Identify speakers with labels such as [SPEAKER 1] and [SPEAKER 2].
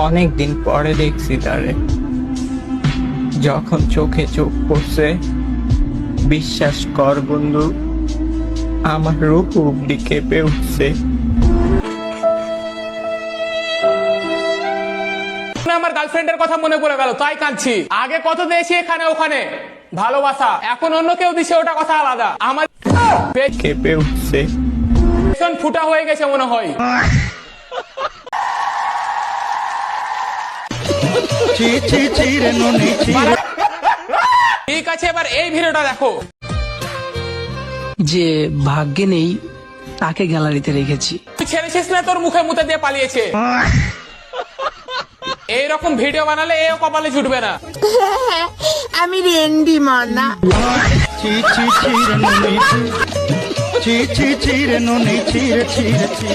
[SPEAKER 1] অনেক দিন পরে দেখছি তারে, যখন চোখে চোখ পড়ছে, বিশ্বাস কর বন্ধু, আমার রূপ অব্দি কেঁপে উঠছে।
[SPEAKER 2] আমার গার্লফ্রেন্ডের কথা মনে পড়ে গেল, তাই কাঁদছি। আগে কত দিয়েছি এখানে ওখানে ভালোবাসা, এখন অন্য কেউ দিছে, ওটা কথা আলাদা। আমার
[SPEAKER 1] কেঁপে উঠছে।
[SPEAKER 2] ভীষণ ফুটা হয়ে গেছে মনে হয়। ঠিক আছে, এবার এই ভিডিওটা দেখো।
[SPEAKER 3] যে ভাগ্যে নেই তাকে গ্যালারিতে রেখেছি।
[SPEAKER 2] তুই ছেড়েছিস না, তোর মুখে মুতে দিয়ে পালিয়েছে। এইরকম ভিডিও বানালে এও কপালে জুটবে না।
[SPEAKER 4] আমি রেন্ডি মানা।
[SPEAKER 5] চি চি চি রে নুনি চি চি চি রে নুনি চি রে চি রে চি।